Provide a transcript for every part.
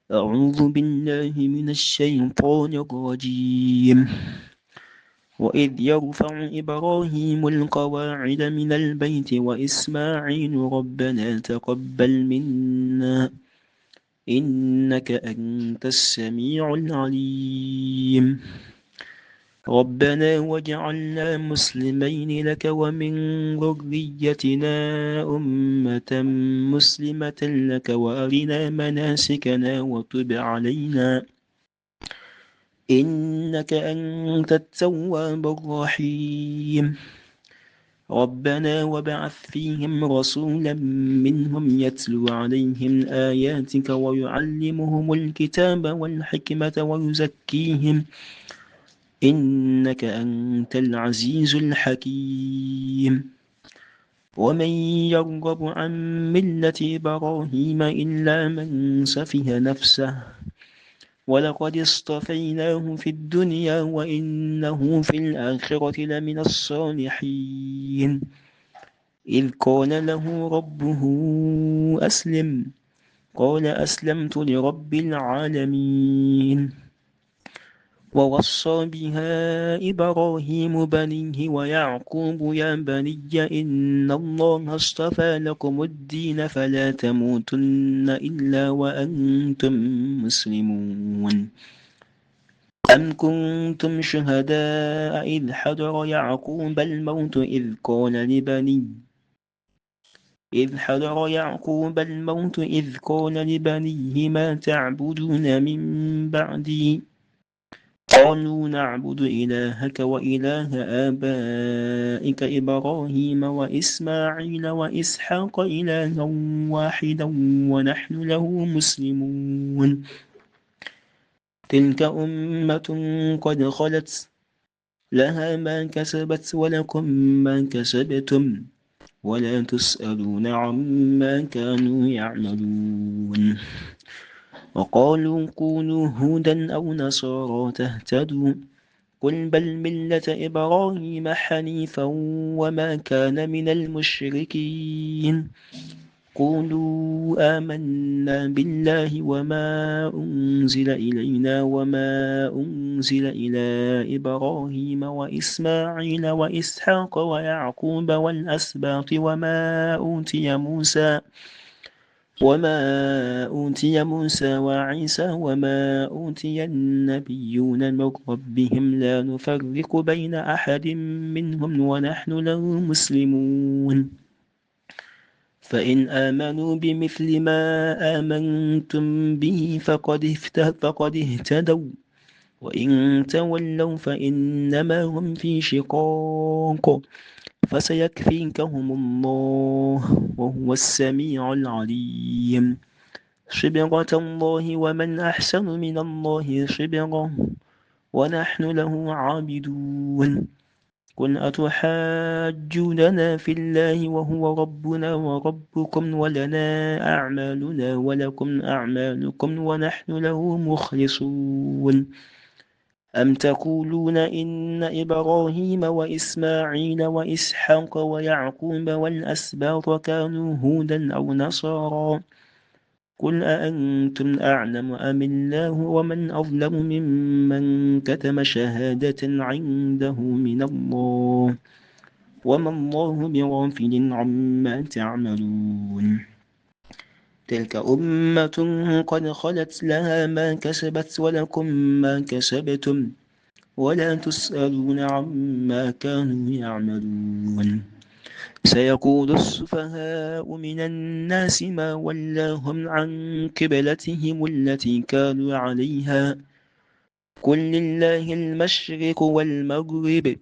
أعوذ بالله من الشيطان الرجيم. وإذ يرفع إبراهيم القواعد من البيت وإسماعيل ربنا تقبل منا إنك أنت السميع العليم. ربنا واجعلنا مسلمين لك ومن ذريتنا أمة مسلمة لك وأرنا مناسكنا وتب علينا إنك أنت التواب الرحيم. ربنا وابعث فيهم رسولا منهم يتلو عليهم آياتك ويعلمهم الكتاب والحكمة ويزكيهم إنك أنت العزيز الحكيم. ومن يرغب عن ملة إبراهيم إلا من سفه نفسه ولقد اصطفيناه في الدنيا وإنه في الآخرة لمن الصالحين. إذ قال له ربه أسلم قال أسلمت لرب العالمين. ووصى بها إبراهيم بنيه ويعقوب يا بني إن الله اصطفى لكم الدين فلا تموتن إلا وأنتم مسلمون. أم كنتم شهداء إذ حضر يعقوب الموت إذ قال لبنيه ما تعبدون من بعدي قالوا نعبد إلهك وإله آبائك إبراهيم وإسماعيل وإسحاق إلها واحدا ونحن له مسلمون. تلك أمة قد خلت لها ما كسبت ولكم ما كسبتم ولا تسألون عما كانوا يعملون. وقالوا كونوا هودا أو نصارى تهتدوا قل بل ملة إبراهيم حنيفا وما كان من المشركين. قولوا آمنا بالله وما أنزل إلينا وما أنزل إلى إبراهيم وإسماعيل وإسحاق ويعقوب والأسباط وما أوتي موسى وعيسى وما أوتي النبيون من ربهم لا نفرق بين أحد منهم ونحن له مسلمون. فإن آمنوا بمثل ما آمنتم به فقد اهتدوا وإن تولوا فإنما هم في شقاق فسيكفيكهم الله وهو السميع العليم. صبغة الله ومن أحسن من الله صبغة ونحن له عابدون. قل أتحاجوننا في الله وهو ربنا وربكم ولنا أعمالنا ولكم أعمالكم ونحن له مخلصون. أم تقولون إن إبراهيم وإسماعيل وإسحاق ويعقوب والأسباط كانوا هودا أو نصارى قل أأنتم أعلم أم الله ومن أظلم ممن كتم شهادة عنده من الله وما الله بغافل عما تعملون. تلك أمة قد خلت لها ما كسبت ولكم ما كسبتم ولا تسألون عما كانوا يعملون. سيقول السفهاء من الناس ما ولاهم عن قبلتهم التي كانوا عليها قل لله المشرق والمغرب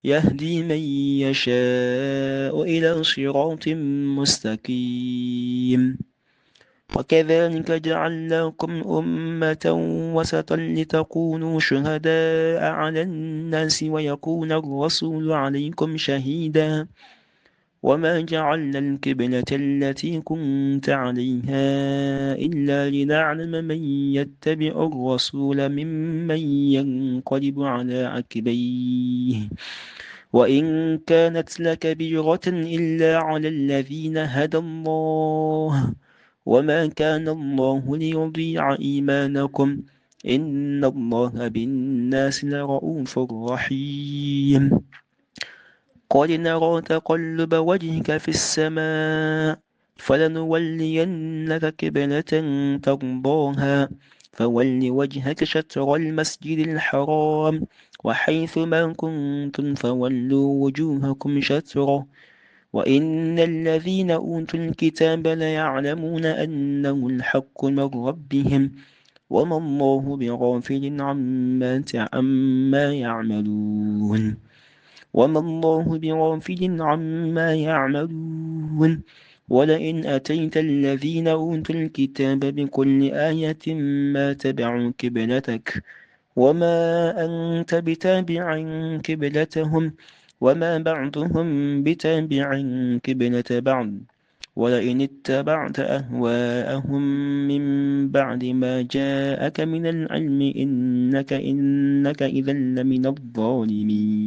يهدي من يشاء إلى صراط مستقيم. وكذلك جعلناكم أمة وسطا لتكونوا شهداء على الناس ويكون الرسول عليكم شهيدا وما جعلنا القبلة التي كنت عليها إلا لنعلم من يتبع الرسول ممن ينقلب على عقبيه وإن كانت لكبيرة إلا على الذين هدى الله وما كان الله ليضيع إيمانكم إن الله بالناس لرؤوف رحيم قد نرى تقلب وجهك في السماء فلنولينك قبلة ترضاها فول وجهك شطر المسجد الحرام وحيث ما كنتم فولوا وجوهكم شطره وإن الذين أوتوا الكتاب ليعلمون أنه الحق من ربهم وما الله بغافل عما يعملون وما الله بغافل عما يعملون ولئن أتيت الذين أوتوا الكتاب بكل آية ما تبعوا قبلتك وما أنت بتابع قبلتهم وما بعضهم بتابع قبلة بعض ولئن اتبعت أهواءهم من بعد ما جاءك من العلم إنك إذا لمن الظالمين